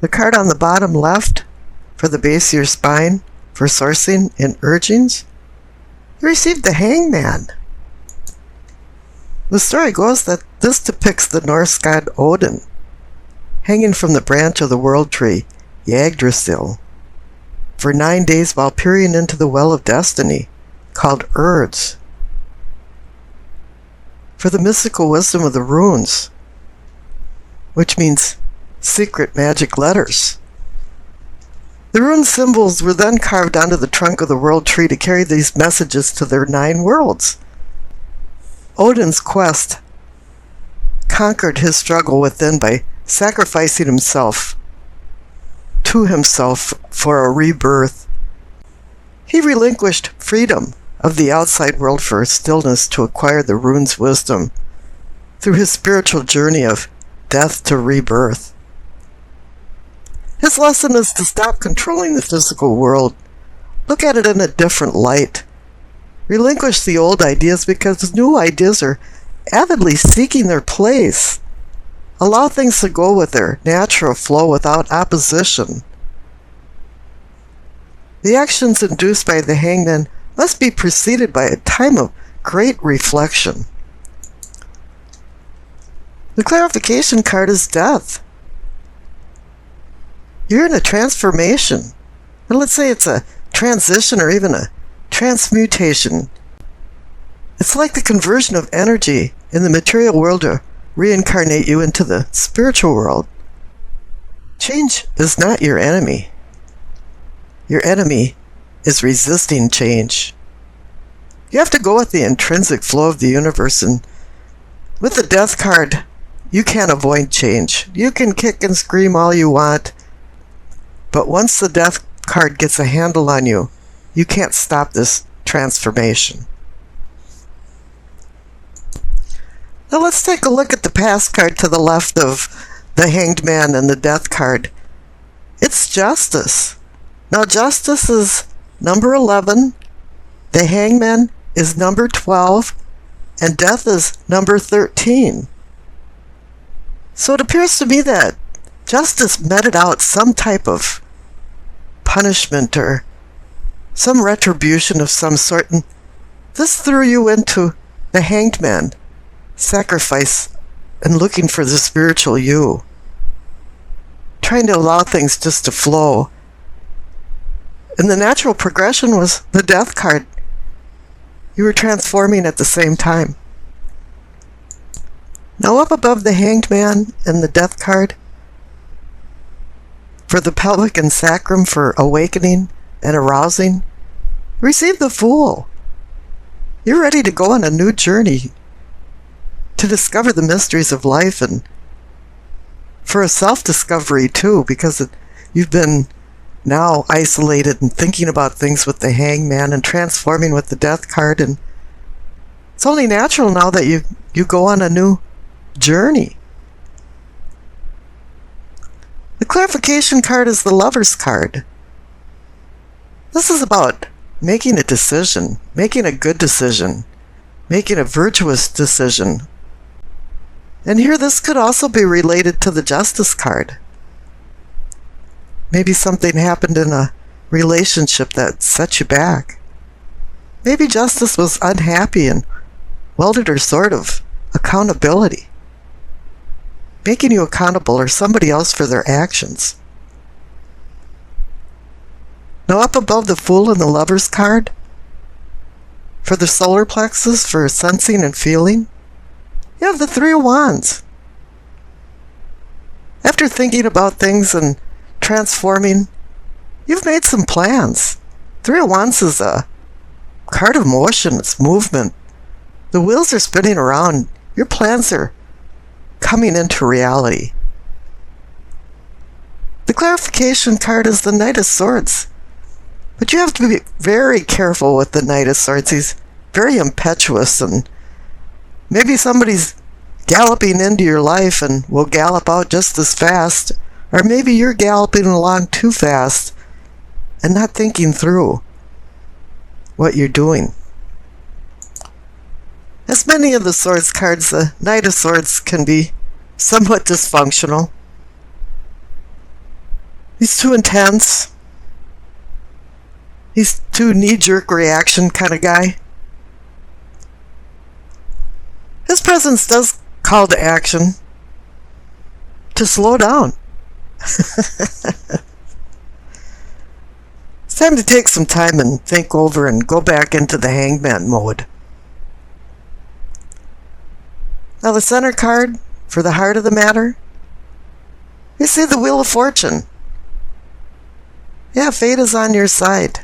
The card on the bottom left for the base of your spine for sourcing and urgings, you received the Hangman. The story goes that this depicts the Norse god Odin, hanging from the branch of the world tree, Yggdrasil, for 9 days while peering into the well of destiny, called Urds, for the mystical wisdom of the runes, which means secret magic letters. The rune symbols were then carved onto the trunk of the world tree to carry these messages to their 9 worlds. Odin's quest conquered his struggle within by sacrificing himself to himself for a rebirth. He relinquished freedom of the outside world for stillness to acquire the rune's wisdom through his spiritual journey of death to rebirth. His lesson is to stop controlling the physical world. Look at it in a different light. Relinquish the old ideas because new ideas are avidly seeking their place. Allow things to go with their natural flow without opposition. The actions induced by the Hangman must be preceded by a time of great reflection. The clarification card is death. You're in a transformation. And let's say it's a transition or even a transmutation. It's like the conversion of energy in the material world to reincarnate you into the spiritual world. Change is not your enemy. Your enemy is resisting change. You have to go with the intrinsic flow of the universe, and with the death card, you can't avoid change. You can kick and scream all you want, but once the death card gets a handle on you, you can't stop this transformation. Now let's take a look at the past card to the left of the Hanged Man and the death card. It's justice. Now justice is number 11, the Hangman is number 12, and death is number 13. So it appears to me that justice meted out some type of punishment or some retribution of some sort, and this threw you into the Hanged Man, sacrifice and looking for the spiritual you, trying to allow things just to flow. And the natural progression was the death card. You were transforming at the same time. Now up above the Hanged Man and the death card, for the pelvic and sacrum for awakening and arousing, receive the Fool. You're ready to go on a new journey to discover the mysteries of life, and for a self-discovery too, because you've been now isolated and thinking about things with the Hangman and transforming with the death card, and it's only natural now that you go on a new journey. The clarification card is the Lover's card. This is about making a decision, making a good decision, making a virtuous decision. And here this could also be related to the Justice card. Maybe something happened in a relationship that set you back. Maybe Justice was unhappy and welded her sword of accountability, making you accountable or somebody else for their actions. Now up above the Fool and the Lover's card, for the solar plexus for sensing and feeling, you have the Three of Wands. After thinking about things and transforming, you've made some plans. Three of Wands is a card of motion, it's movement. The wheels are spinning around. Your plans are coming into reality. The clarification card is the Knight of Swords. But you have to be very careful with the Knight of Swords. He's very impetuous, and maybe somebody's galloping into your life and will gallop out just as fast, or maybe you're galloping along too fast and not thinking through what you're doing. As many of the Swords cards, the Knight of Swords can be somewhat dysfunctional. He's too intense. He's too knee-jerk reaction kind of guy. His presence does call to action, to slow down. It's time to take some time and think over and go back into the hangman mode. Now the center card, for the heart of the matter, you see the Wheel of Fortune. Yeah, fate is on your side.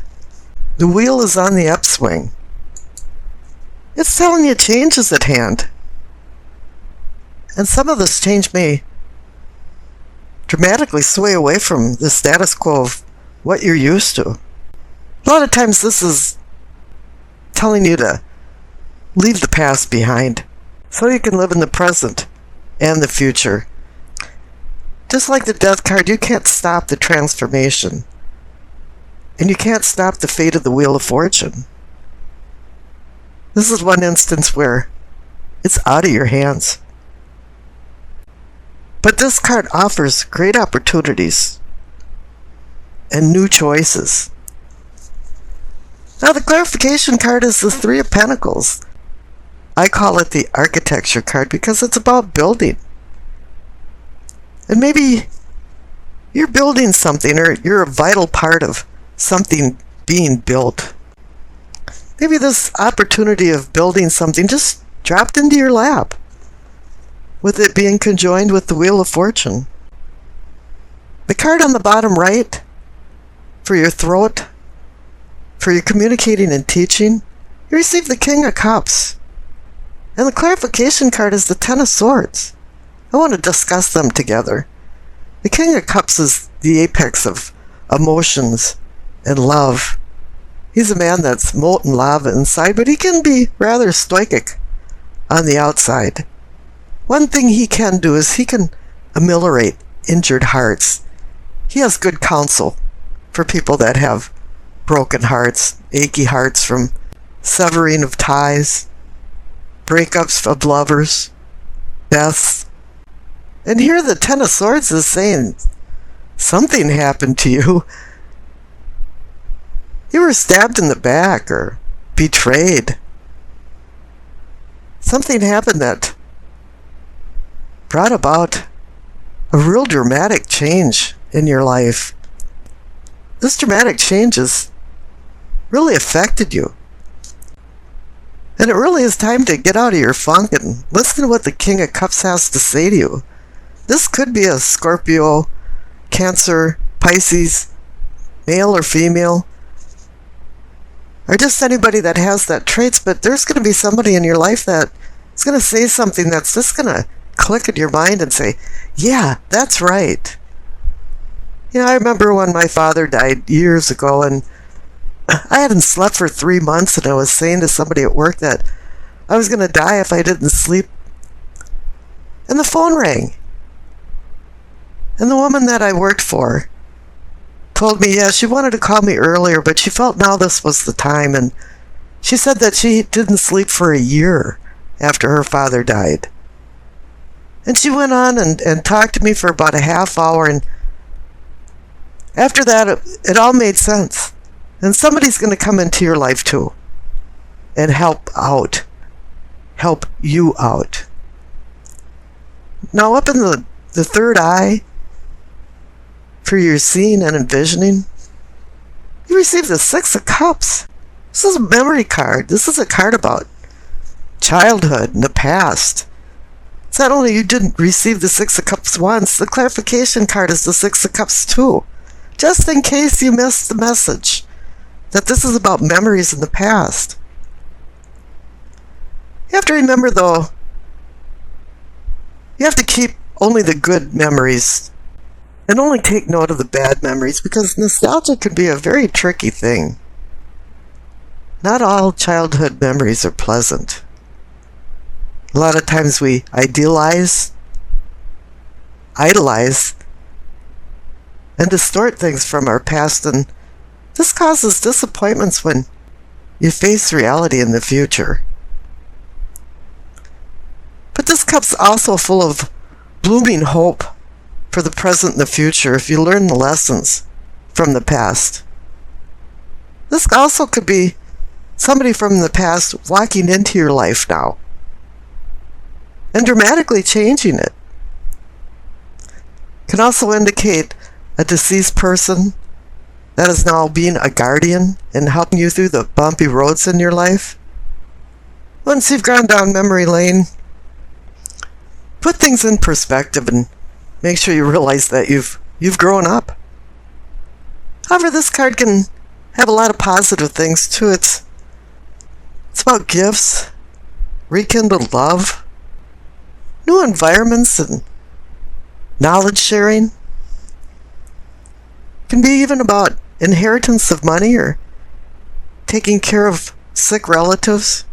The wheel is on the upswing. It's telling you change is at hand. And some of this change may dramatically sway away from the status quo of what you're used to. A lot of times this is telling you to leave the past behind so you can live in the present and the future. Just like the Death card, you can't stop the transformation. And you can't stop the fate of the Wheel of Fortune. This is one instance where it's out of your hands. But this card offers great opportunities and new choices. Now the clarification card is the Three of Pentacles. I call it the architecture card because it's about building. And maybe you're building something, or you're a vital part of something being built. Maybe this opportunity of building something just dropped into your lap, with it being conjoined with the Wheel of Fortune. The card on the bottom right, for your throat, for your communicating and teaching, you receive the King of Cups. And the clarification card is the Ten of Swords. I want to discuss them together. The King of Cups is the apex of emotions and love. He's a man that's molten lava inside, but he can be rather stoic on the outside. One thing he can do is he can ameliorate injured hearts. He has good counsel for people that have broken hearts, achy hearts from severing of ties, breakups of lovers, deaths. And here the Ten of Swords is saying something happened to you. You were stabbed in the back or betrayed. Something happened that brought about a real dramatic change in your life. This dramatic change has really affected you. And it really is time to get out of your funk and listen to what the King of Cups has to say to you. This could be a Scorpio, Cancer, Pisces, male or female, or just anybody that has that traits, but there's going to be somebody in your life that is going to say something that's just going to click in your mind and say, yeah, that's right. You know, I remember when my father died years ago, and I hadn't slept for 3 months, and I was saying to somebody at work that I was going to die if I didn't sleep. And the phone rang. And the woman that I worked for told me, yeah, she wanted to call me earlier, but she felt now this was the time. And she said that she didn't sleep for a year after her father died. And she went on and talked to me for about a half hour. And after that, it all made sense. And somebody's going to come into your life too and help you out. Now up in the third eye, for your seeing and envisioning, you receive the Six of Cups. This is a memory card. This is a card about childhood and the past. It's not only you didn't receive the Six of Cups once, the clarification card is the Six of Cups too. Just in case you missed the message that this is about memories in the past. You have to remember, though, you have to keep only the good memories and only take note of the bad memories, because nostalgia can be a very tricky thing. Not all childhood memories are pleasant. A lot of times we idolize, and distort things from our past, and this causes disappointments when you face reality in the future. But this cup's also full of blooming hope for the present and the future if you learn the lessons from the past. This also could be somebody from the past walking into your life now and dramatically changing it. Can also indicate a deceased person that is now being a guardian and helping you through the bumpy roads in your life. Once you've gone down memory lane, put things in perspective and make sure you realize that you've grown up. However, this card can have a lot of positive things too. It's about gifts, rekindled love, new environments, and knowledge sharing. It can be even about inheritance of money or taking care of sick relatives.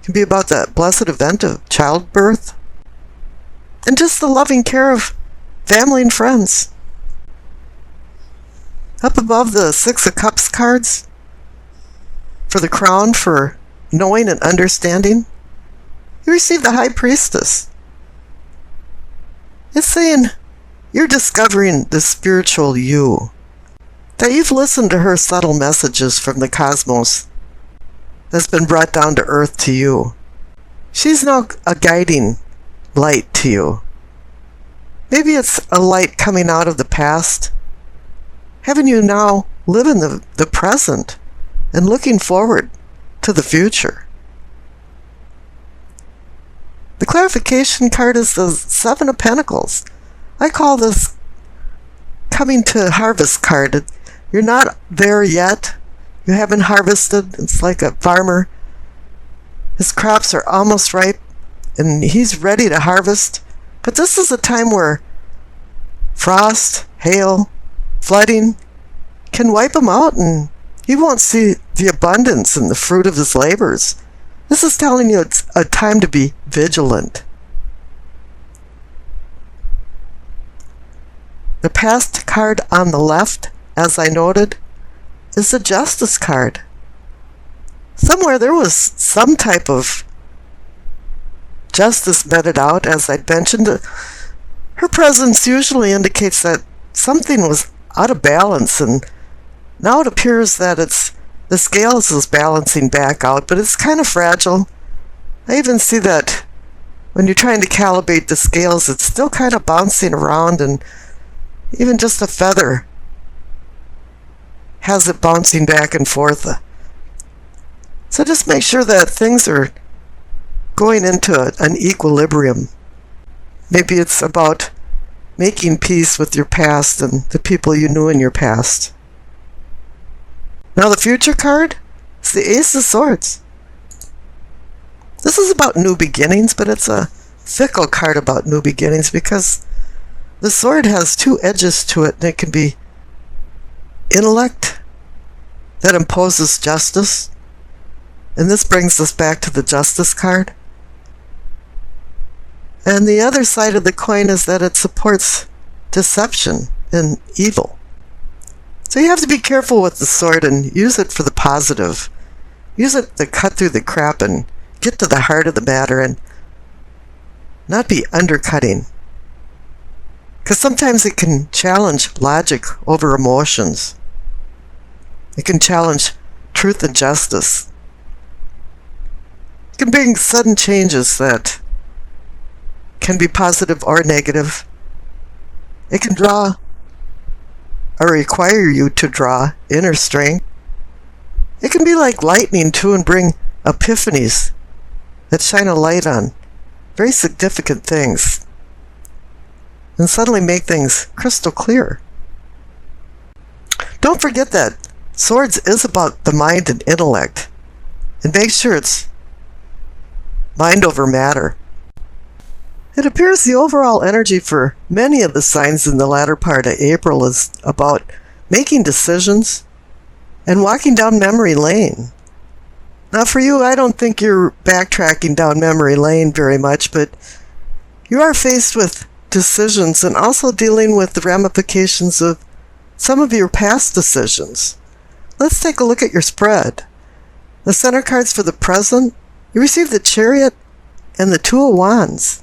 It can be about the blessed event of childbirth and just the loving care of family and friends. Up above the Six of Cups cards, for the crown for knowing and understanding, you receive the High Priestess. It's saying you're discovering the spiritual you, that you've listened to her subtle messages from the cosmos that's been brought down to earth to you. She's now a guiding light to you. Maybe it's a light coming out of the past, having you now live in the present and looking forward to the future. The clarification card is the Seven of Pentacles. I call this coming to harvest card. You're not there yet. You haven't harvested. It's like a farmer. His crops are almost ripe and he's ready to harvest. But this is a time where frost, hail, flooding can wipe him out and he won't see the abundance and the fruit of his labors. This is telling you it's a time to be vigilant. The past card on the left, as I noted, is the Justice card. Somewhere there was some type of justice meted out, as I'd mentioned. Her presence usually indicates that something was out of balance, and now it appears that the scales is balancing back out, but it's kind of fragile. I even see that when you're trying to calibrate the scales, it's still kind of bouncing around, and even just a feather has it bouncing back and forth. So just make sure that things are going into an equilibrium. Maybe it's about making peace with your past and the people you knew in your past. Now the future card is the Ace of Swords. This is about new beginnings, but it's a fickle card about new beginnings because the sword has two edges to it, and it can be intellect that imposes justice. And this brings us back to the Justice card. And the other side of the coin is that it supports deception and evil. So you have to be careful with the sword and use it for the positive. Use it to cut through the crap and get to the heart of the matter and not be undercutting. Because sometimes it can challenge logic over emotions. It can challenge truth and justice. It can bring sudden changes that can be positive or negative. It can draw or require you to draw inner strength. It can be like lightning too and bring epiphanies that shine a light on very significant things and suddenly make things crystal clear. Don't forget that Swords is about the mind and intellect, and make sure it's mind over matter. It appears the overall energy for many of the signs in the latter part of April is about making decisions and walking down memory lane. Now for you, I don't think you're backtracking down memory lane very much, but you are faced with decisions and also dealing with the ramifications of some of your past decisions. Let's take a look at your spread. The center cards for the present, you receive the Chariot and the Two of Wands.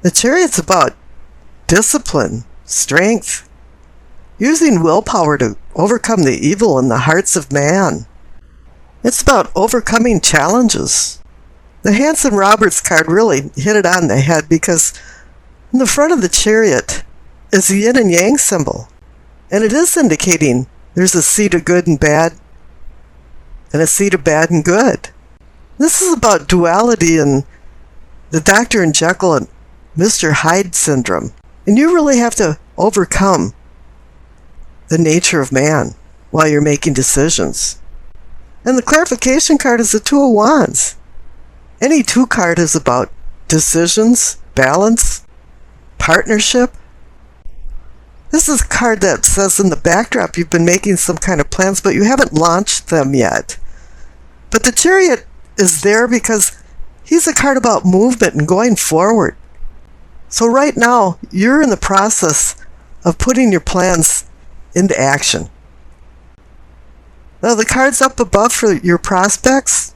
The Chariot's about discipline, strength, using willpower to overcome the evil in the hearts of man. It's about overcoming challenges. The Hanson Roberts card really hit it on the head because in the front of the Chariot is a yin and yang symbol, and it is indicating there's a seed of good and bad and a seed of bad and good. This is about duality and the Dr. and Jekyll and Mr. Hyde syndrome. And you really have to overcome the nature of man while you're making decisions. And the clarification card is the Two of Wands. Any two card is about decisions, balance, partnership. This is a card that says in the backdrop you've been making some kind of plans, but you haven't launched them yet. But the Chariot is there because he's a card about movement and going forward. So right now, you're in the process of putting your plans into action. Now the cards up above for your prospects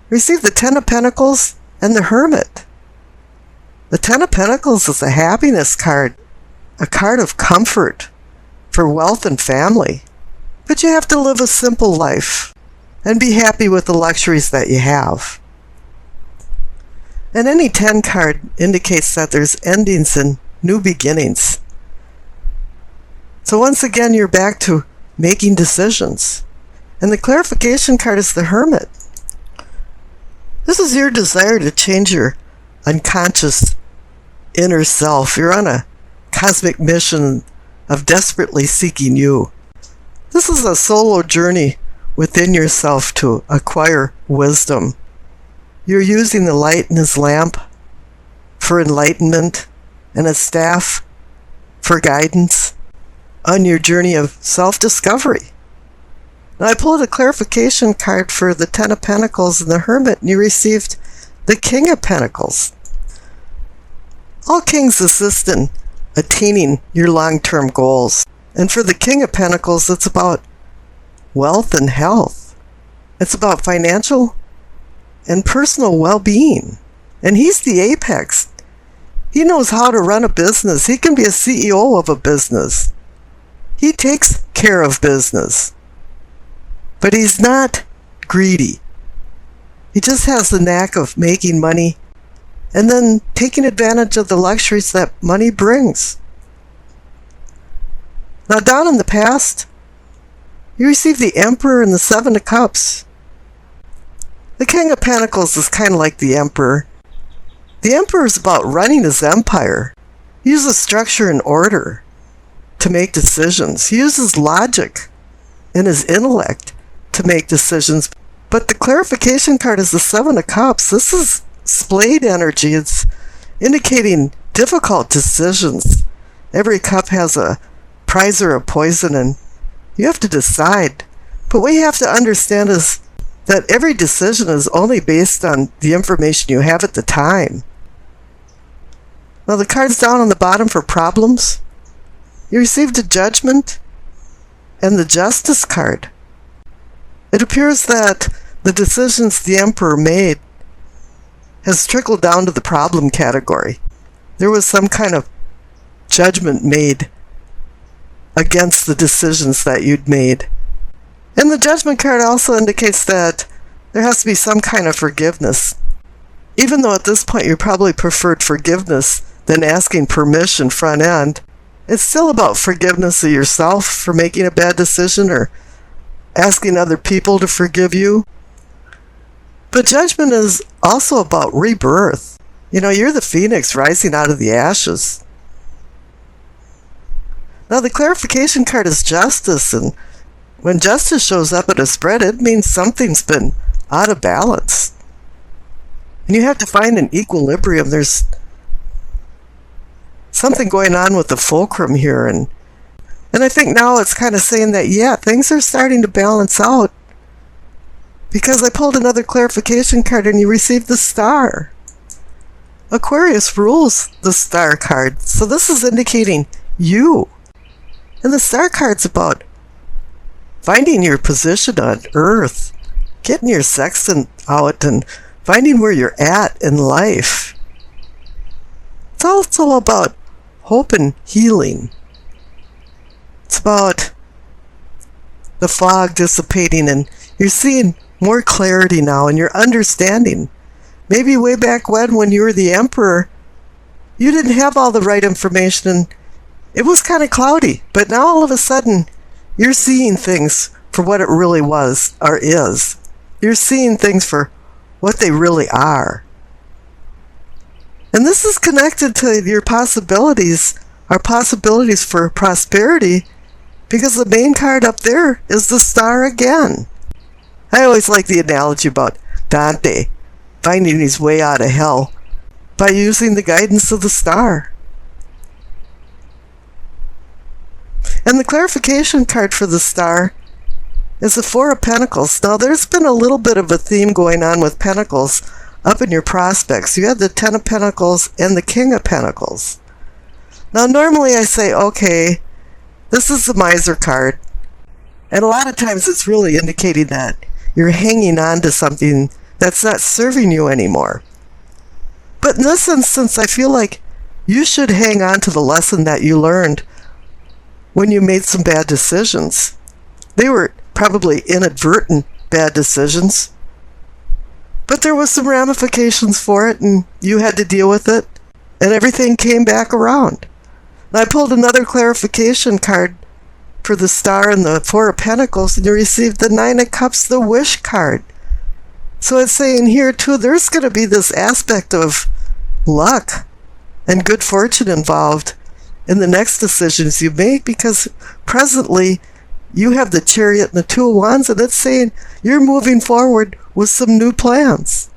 receive the Ten of Pentacles and the Hermit. The Ten of Pentacles is a happiness card, a card of comfort for wealth and family. But you have to live a simple life and be happy with the luxuries that you have. And any 10 card indicates that there's endings and new beginnings. So once again, you're back to making decisions. And the clarification card is the Hermit. This is your desire to change your unconscious inner self. You're on a cosmic mission of desperately seeking you. This is a solo journey within yourself to acquire wisdom. You're using the light in his lamp for enlightenment and a staff for guidance on your journey of self-discovery. Now I pulled a clarification card for the Ten of Pentacles and the Hermit, and you received the King of Pentacles. All kings assist in attaining your long-term goals. And for the King of Pentacles, it's about wealth and health. It's about financial and personal well-being. And he's the apex. He knows how to run a business. He can be a CEO of a business. He takes care of business. But he's not greedy. He just has the knack of making money and then taking advantage of the luxuries that money brings. Now down in the past, you received the Emperor and the Seven of Cups. The King of Pentacles is kind of like the Emperor. The Emperor is about running his empire. He uses structure and order to make decisions. He uses logic and his intellect to make decisions. But the clarification card is the Seven of Cups. This is splayed energy. It's indicating difficult decisions. Every cup has a prize or a poison, and you have to decide. But what you have to understand is that every decision is only based on the information you have at the time. Now the cards down on the bottom for problems, you received a Judgment and the Justice card. It appears that the decisions the Emperor made has trickled down to the problem category. There was some kind of judgment made against the decisions that you'd made. And the Judgment card also indicates that there has to be some kind of forgiveness. Even though at this point you probably preferred forgiveness than asking permission front end, it's still about forgiveness of yourself for making a bad decision or asking other people to forgive you. But Judgment is also about rebirth. You know, you're the phoenix rising out of the ashes. Now the clarification card is Justice, and when justice shows up at a spread, it means something's been out of balance. And you have to find an equilibrium. There's something going on with the fulcrum here, and I think now it's kind of saying that, yeah, things are starting to balance out, because I pulled another clarification card and you received the Star. Aquarius rules the Star card, so this is indicating you. And the Star card's about finding your position on Earth, getting your sextant out and finding where you're at in life. it's also about hope and healing. It's about the fog dissipating and you're seeing more clarity now and you're understanding. Maybe way back when you were the emperor, you didn't have all the right information and it was kind of cloudy. But now all of a sudden, you're seeing things for what it really was or is. You're seeing things for what they really are. And this is connected to your possibilities, our possibilities for prosperity, because the main card up there is the star again. I always like the analogy about Dante finding his way out of hell by using the guidance of the star. And the clarification card for the star is the Four of Pentacles. Now, there's been a little bit of a theme going on with Pentacles up in your prospects. You had the Ten of Pentacles and the King of Pentacles. Now, normally I say, okay, this is the Miser card. And a lot of times it's really indicating that you're hanging on to something that's not serving you anymore. But in this instance, I feel like you should hang on to the lesson that you learned when you made some bad decisions. They were probably inadvertent bad decisions, but there was some ramifications for it, and you had to deal with it, and everything came back around. And I pulled another clarification card for the star and the Four of Pentacles, and you received the Nine of Cups, the Wish card. So it's saying here, too, there's going to be this aspect of luck and good fortune involved in the next decisions you make, because presently you have the Chariot and the Two of Wands, and it's saying you're moving forward with some new plans.